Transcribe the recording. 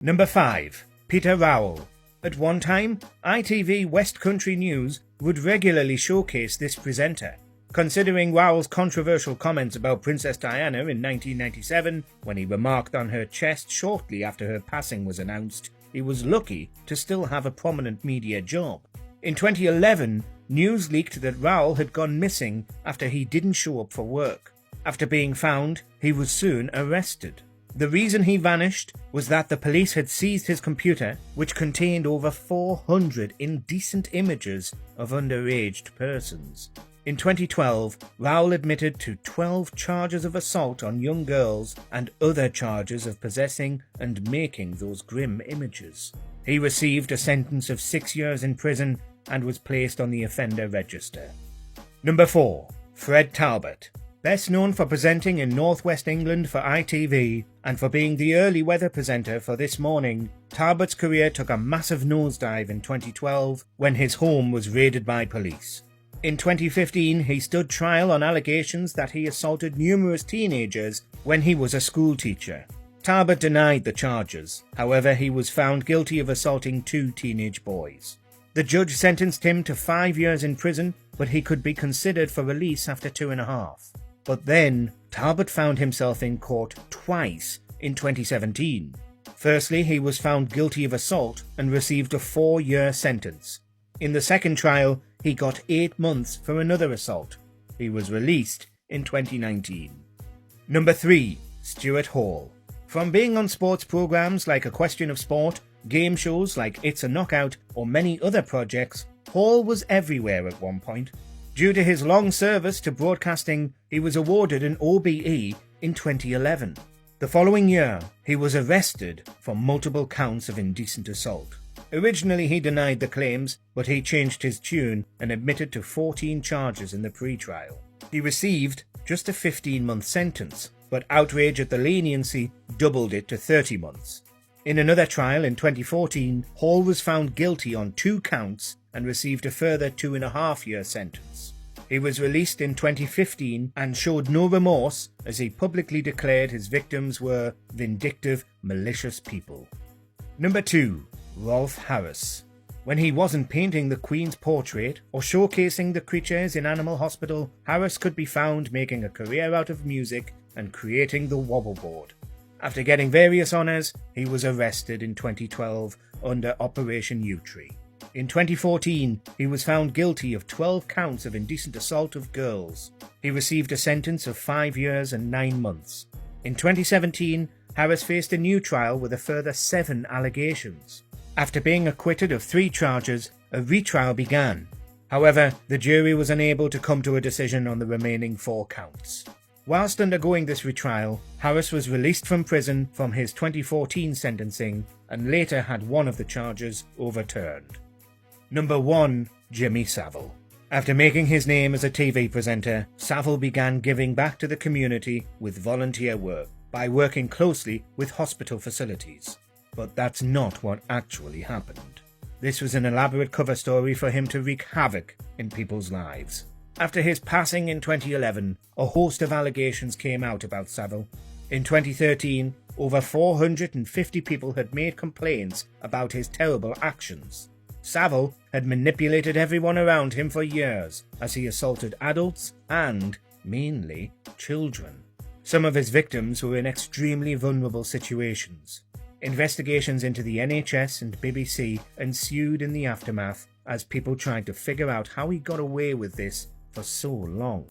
Number 5. Peter Rowell. At one time, ITV West Country News would regularly showcase this presenter. Considering Rowell's controversial comments about Princess Diana in 1997, when he remarked on her chest shortly after her passing was announced, he was lucky to still have a prominent media job. In 2011, news leaked that Rowell had gone missing after he didn't show up for work. After being found, he was soon arrested. The reason he vanished was that the police had seized his computer, which contained over 400 indecent images of underage persons. In 2012, Rowell admitted to 12 charges of assault on young girls and other charges of possessing and making those grim images. He received a sentence of 6 years in prison and was placed on the offender register. Number 4. Fred Talbot. Best known for presenting in northwest England for ITV and for being the early weather presenter for This Morning, Talbot's career took a massive nosedive in 2012 when his home was raided by police. In 2015, he stood trial on allegations that he assaulted numerous teenagers when he was a school teacher. Talbot denied the charges, however he was found guilty of assaulting 2 teenage boys. The judge sentenced him to 5 years in prison, but he could be considered for release after 2.5. But then, Talbot found himself in court twice in 2017. Firstly, he was found guilty of assault and received a 4-year sentence. In the second trial, he got 8 months for another assault. He was released in 2019. Number 3. Stuart Hall. From being on sports programs like A Question of Sport, game shows like It's a Knockout, or many other projects, Hall was everywhere at one point. Due to his long service to broadcasting, he was awarded an OBE in 2011. The following year, he was arrested for multiple counts of indecent assault. Originally he denied the claims, but he changed his tune and admitted to 14 charges in the pre-trial. He received just a 15-month sentence, but outrage at the leniency doubled it to 30 months. In another trial in 2014, Hall was found guilty on 2 counts and received a further 2.5-year sentence. He was released in 2015 and showed no remorse as he publicly declared his victims were vindictive, malicious people. Number 2. Rolf Harris. When he wasn't painting the Queen's portrait or showcasing the creatures in Animal Hospital, Harris could be found making a career out of music and creating the wobbleboard. After getting various honours, he was arrested in 2012 under Operation U-Tree. In 2014, he was found guilty of 12 counts of indecent assault of girls. He received a sentence of 5 years and 9 months. In 2017, Harris faced a new trial with a further 7 allegations. After being acquitted of 3 charges, a retrial began. However, the jury was unable to come to a decision on the remaining 4 counts. Whilst undergoing this retrial, Harris was released from prison from his 2014 sentencing and later had one of the charges overturned. Number 1. Jimmy Savile. After making his name as a TV presenter, Savile began giving back to the community with volunteer work by working closely with hospital facilities. But that's not what actually happened. This was an elaborate cover story for him to wreak havoc in people's lives. After his passing in 2011, a host of allegations came out about Savile. In 2013, over 450 people had made complaints about his terrible actions. Savile had manipulated everyone around him for years as he assaulted adults and, mainly, children. Some of his victims were in extremely vulnerable situations. Investigations into the NHS and BBC ensued in the aftermath as people tried to figure out how he got away with this for so long.